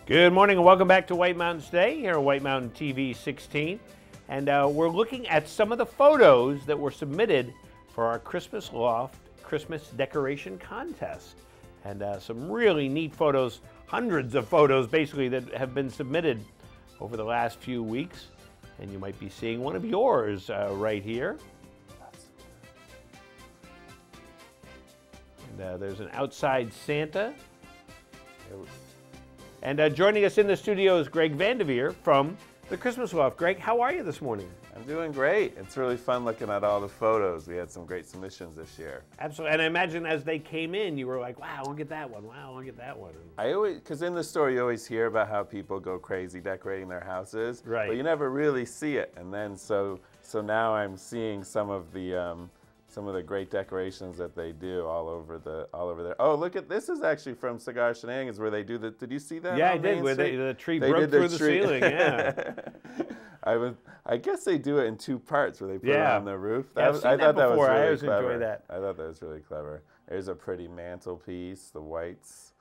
Good morning and welcome back to White Mountain Today here on White Mountain TV 16. And we're looking at some of the photos that were submitted for our Christmas Loft Christmas Decoration Contest. And some really neat photos, hundreds of photos basically that have been submitted over the last few weeks. And you might be seeing one of yours right here. And there's an outside Santa. And joining us in the studio is Greg Vandeveer from the Christmas Loft. Greg, how are you this morning? I'm doing great. It's really fun looking at all the photos. We had some great submissions this year. Absolutely. And I imagine as they came in, you were like, wow, look at that one. Wow, look at that one. Because in the store, you always hear about how people go crazy decorating their houses. Right. But you never really see it. And then so now I'm seeing some of the great decorations that they do all over there. Oh, look at this! Is actually from Cigar Shenanigans where they do the. Did you see that? Yeah, I did. Where the tree broke through the ceiling. Yeah. I guess they do it in two parts where they put it on the roof. I thought that was really I always clever. Enjoy that. I thought that was really clever. There's a pretty mantelpiece. The whites.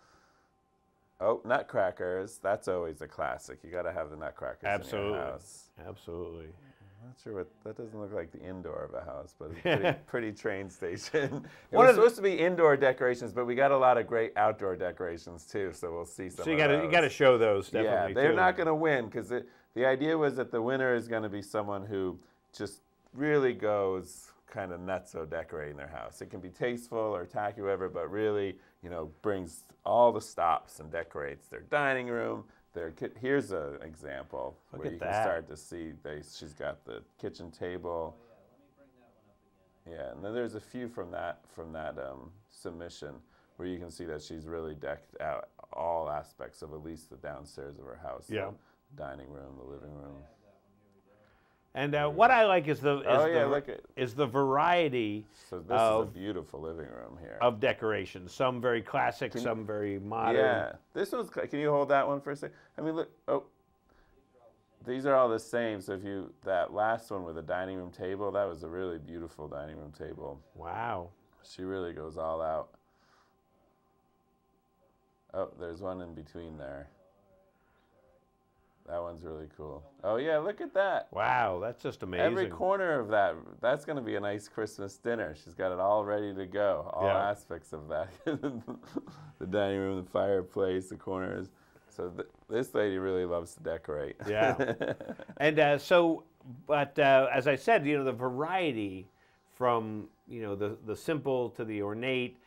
Oh, nutcrackers. That's always a classic. You got to have the nutcrackers in your house. Absolutely. I'm not sure that doesn't look like the indoor of a house, but it's a pretty train station. It was supposed to be indoor decorations, but we got a lot of great outdoor decorations too, so we'll see some. So you got to show those definitely. Yeah, they're not going to win because the idea was that the winner is going to be someone who just really goes kind of nutso decorating their house. It can be tasteful or tacky, whatever, but really, brings all the stops and decorates their dining room. Here's an example where you can start to see she's got the kitchen table. Yeah, and then there's a few from that submission where you can see that she's really decked out all aspects of at least the downstairs of her house. Yeah. The dining room, the living room. And what I like is the variety. So this is a beautiful living room here of decorations. Some very classic, some very modern. Yeah, this one's. Can you hold that one for a second? I mean, look. Oh, these are all the same. So that last one with the dining room table, that was a really beautiful dining room table. Wow. She really goes all out. Oh, there's one in between there. That one's really cool. Oh, yeah, look at that. Wow, that's just amazing. Every corner of that's going to be a nice Christmas dinner. She's got it all ready to go, all aspects of that. The dining room, the fireplace, the corners. So this lady really loves to decorate. Yeah. And as I said, the variety from, the simple to the ornate.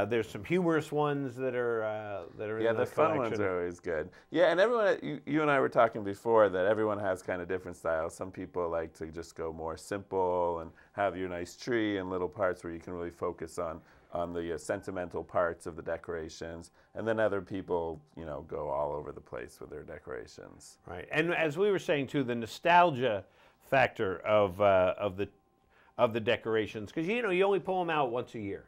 There's some humorous ones that are in the collection. Yeah, the fun ones are always good. Yeah, and everyone, you and I were talking before that everyone has kind of different styles. Some people like to just go more simple and have your nice tree and little parts where you can really focus on the sentimental parts of the decorations. And then other people, go all over the place with their decorations. Right, and as we were saying too, the nostalgia factor of the decorations, because you only pull them out once a year.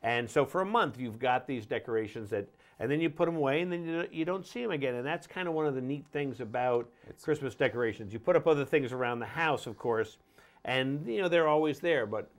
And so for a month, you've got these decorations and then you put them away, and then you don't see them again. And that's kind of one of the neat things about Christmas decorations. You put up other things around the house, of course, and they're always there. But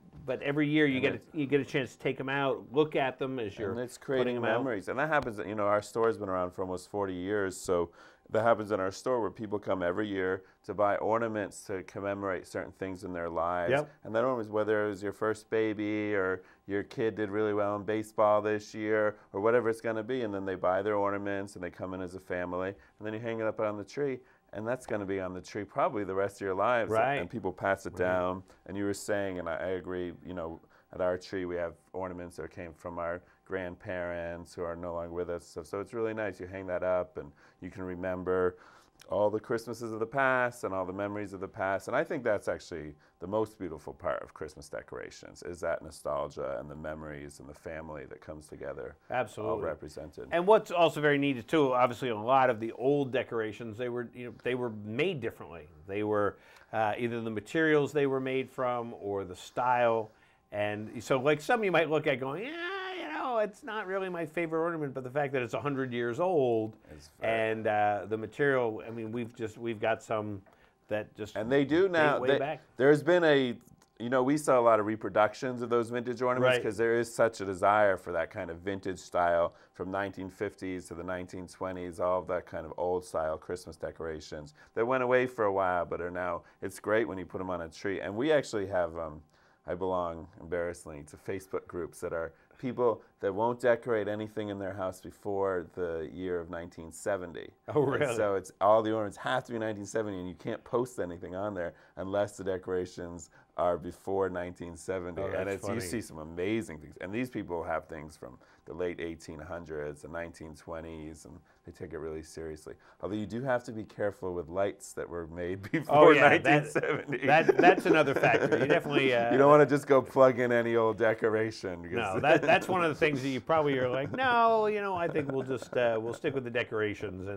every year you get a chance to take them out, look at them as you're and it's creating memories. And that happens. Our store's been around for almost 40 years, so that happens in our store where people come every year to buy ornaments to commemorate certain things in their lives. Yep. And that ornament, whether it was your first baby or your kid did really well in baseball this year or whatever it's going to be, and then they buy their ornaments and they come in as a family, and then you hang it up on the tree, and that's going to be on the tree probably the rest of your lives. Right. And people pass it down. And you were saying, and I agree, at our tree we have ornaments that came from our grandparents who are no longer with us. So it's really nice. You hang that up and you can remember all the Christmases of the past and all the memories of the past. And I think that's actually the most beautiful part of Christmas decorations is that nostalgia and the memories and the family that comes together. Absolutely. All represented. And what's also very neat is too, obviously a lot of the old decorations, they were made differently. They were either the materials they were made from or the style. And so like some you might look at going, it's not really my favorite ornament, but the fact that it's 100 years old and the material, I mean, we've got some that just and they do now. way back. There's been you know, we saw a lot of reproductions of those vintage ornaments Right. because there is such a desire for that kind of vintage style from 1950s to the 1920s, all of that kind of old style Christmas decorations that went away for a while but are now, it's great when you put them on a tree. And we actually have, I belong, embarrassingly, to Facebook groups that are people that won't decorate anything in their house before the year of 1970. Oh, really? And so it's all the ornaments have to be 1970, and you can't post anything on there unless the decorations are before 1970. Oh, and that's it's, you funny. see some amazing things. And these people have things from the late 1800s, the 1920s, and they take it really seriously. Although you do have to be careful with lights that were made before 1970. That's another factor. You definitely you don't want to just go plug in any old decoration. No, that's one of the things that you probably are like, no, you know, I think we'll just we'll stick with the decorations,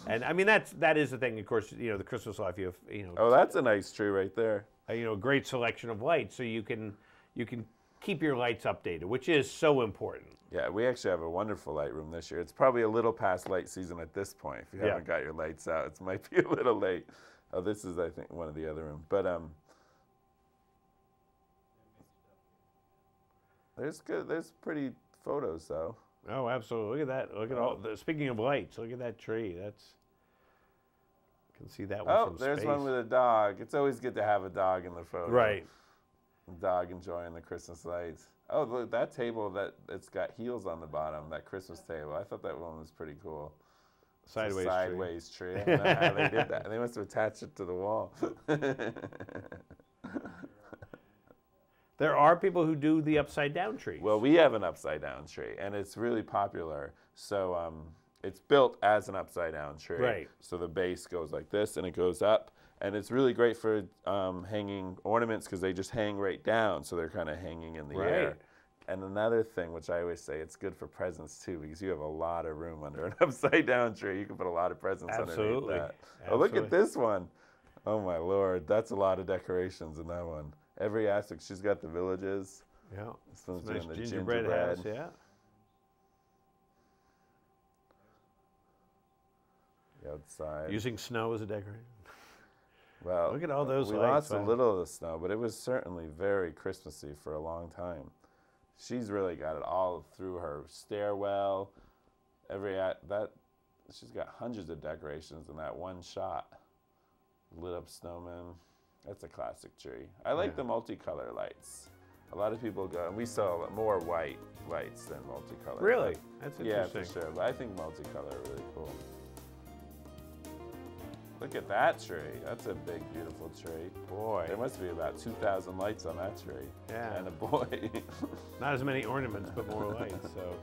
and I mean that is the thing. Of course, you know, the Christmas life, you have, you know, Oh, that's a nice tree right there. you know, a great selection of lights, so you can keep your lights updated, which is so important. Yeah, we actually have a wonderful light room this year. It's probably a little past light season at this point. If you haven't got your lights out, it might be a little late. Oh, this is, I think, one of the other rooms. But there's pretty photos though. Oh, absolutely. Look at that. Look at all. Speaking of lights, look at that tree. That's. You can see that one from there's space. one with a dog. It's always good to have a dog in the photo. Right. A dog enjoying the Christmas lights. Oh, look, that table it's got heels on the bottom. That Christmas table. I thought that one was pretty cool. Sideways, Sideways tree. I don't know how they did that. They must have attached it to the wall. There are people who do the upside down trees. Well, we have an upside down tree, and it's really popular. So it's built as an upside down tree. Right. So the base goes like this, and it goes up, and it's really great for hanging ornaments because they just hang right down, so they're kind of hanging in the air. And another thing, which I always say, it's good for presents too, because you have a lot of room under an upside down tree. You can put a lot of presents underneath that. Oh, look at this one. Oh my Lord, that's a lot of decorations in that one. Every aspect. She's got the villages. Yeah. This one's Nice doing the gingerbread house, yeah. The outside. Using snow as a decoration. Well, look at all those we lights. lost a little of the snow, but it was certainly very Christmassy for a long time. She's really got it all through her stairwell. She's got hundreds of decorations in that one shot. Lit up snowmen. That's a classic tree. I like the multicolor lights. A lot of people go, and we saw more white lights than multicolor. Really? That's interesting. Yeah, for sure. But I think multicolor are really cool. Look at that tree. That's a big, beautiful tree. Boy. There must be about 2,000 lights on that tree. Yeah. And a boy. Not as many ornaments, but more lights. So.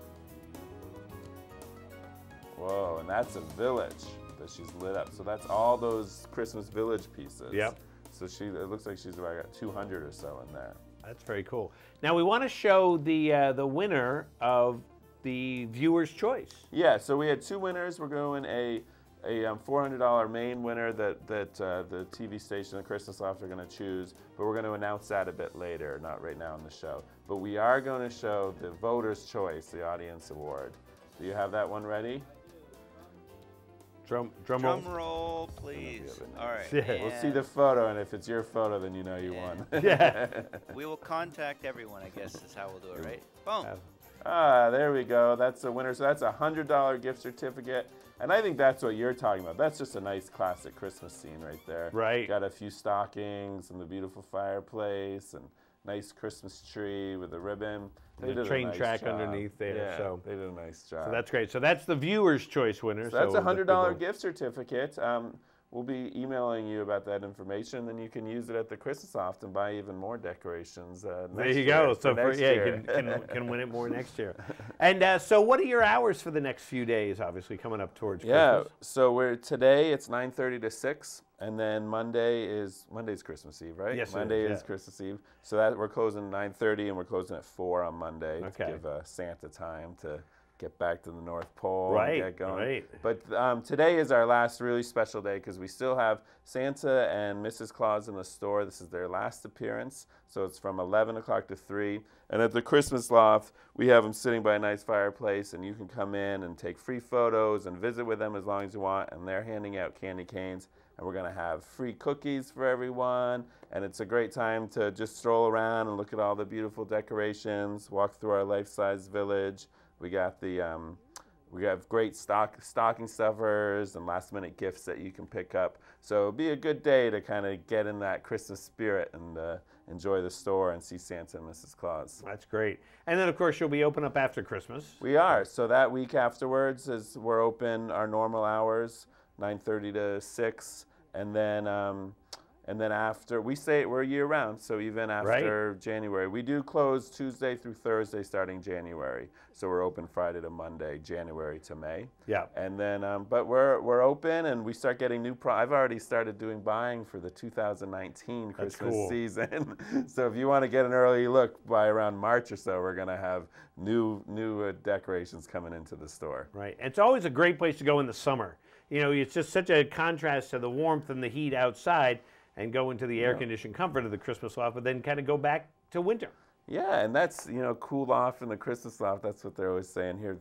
Whoa, and that's a village that she's lit up. So that's all those Christmas village pieces. Yep. So it looks like she's about 200 or so in there. That's very cool. Now we want to show the winner of the viewer's choice. Yeah, so we had two winners. We're going a $400 main winner that the TV station, the Christmas Loft, are going to choose. But we're going to announce that a bit later, not right now in the show. But we are going to show the voter's choice, the audience award. Do you have that one ready? Drum roll, please. All right. Yeah. We'll see the photo, and if it's your photo, then you know you won. Yeah. We will contact everyone, I guess is how we'll do it, right? Boom. Ah, there we go. That's the winner. So that's a $100 gift certificate. And I think that's what you're talking about. That's just a nice classic Christmas scene right there. Right. Got a few stockings and the beautiful fireplace and nice Christmas tree with a ribbon. They The did train a nice track job. underneath there. Yeah, So they did a nice job. So that's great. So that's the viewer's choice winner. So that's a $100 the gift certificate. We'll be emailing you about that information, then you can use it at the Christmas Loft and buy even more decorations. There you go. So you can win it more next year. And so, what are your hours for the next few days? Obviously, coming up towards Christmas. So today it's 9:30 to 6, and then Monday's Christmas Eve, right? Yes, Monday it is, is Christmas Eve. So that we're closing 9:30, and we're closing at 4 on Monday to give Santa time to get back to the North Pole Right, and get going. right. But today is our last really special day because we still have Santa and Mrs. Claus in the store. This is their last appearance, so it's from 11 o'clock to 3. And at the Christmas Loft, we have them sitting by a nice fireplace, and you can come in and take free photos and visit with them as long as you want, and they're handing out candy canes. And we're going to have free cookies for everyone, and it's a great time to just stroll around and look at all the beautiful decorations, walk through our life-size village. We got we have great stocking stuffers and last-minute gifts that you can pick up. So it'll be a good day to kind of get in that Christmas spirit and enjoy the store and see Santa and Mrs. Claus. That's great. And then, of course, you'll be open up after Christmas. We are. So that week afterwards is we're open our normal hours, 9:30 to 6, and then after we're year round. So even after January, we do close Tuesday through Thursday starting January. So we're open Friday to Monday, January to May. Yeah. And then, but we're open, and we start getting new. I've already started doing buying for the 2019 Christmas season. So if you want to get an early look by around March or so, we're gonna have new decorations coming into the store. Right. It's always a great place to go in the summer. You know, it's just such a contrast to the warmth and the heat outside, and go into the air-conditioned comfort of the Christmas Loft, but then kind of go back to winter. Yeah, and that's, cool off in the Christmas Loft. That's what they're always saying here.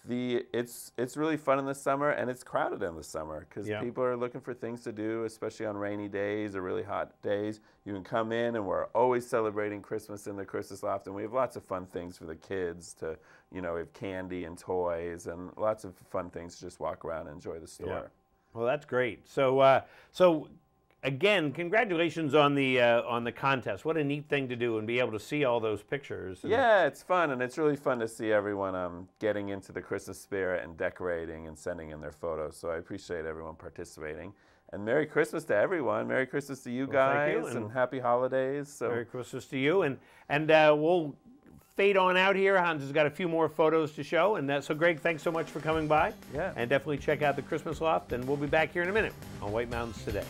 It's really fun in the summer, and it's crowded in the summer because people are looking for things to do, especially on rainy days or really hot days. You can come in, and we're always celebrating Christmas in the Christmas Loft, and we have lots of fun things for the kids to, we have candy and toys and lots of fun things to just walk around and enjoy the store. Yeah. Well, that's great. So again, congratulations on the contest. What a neat thing to do, and be able to see all those pictures. Yeah, it's fun, and it's really fun to see everyone getting into the Christmas spirit and decorating and sending in their photos. So I appreciate everyone participating. And Merry Christmas to everyone. Merry Christmas to you guys, thank you, and Happy Holidays. So Merry Christmas to you, and we'll fade on out here. Hans has got a few more photos to show, and so Greg, thanks so much for coming by. Yeah. And definitely check out the Christmas Loft, and we'll be back here in a minute on White Mountains Today.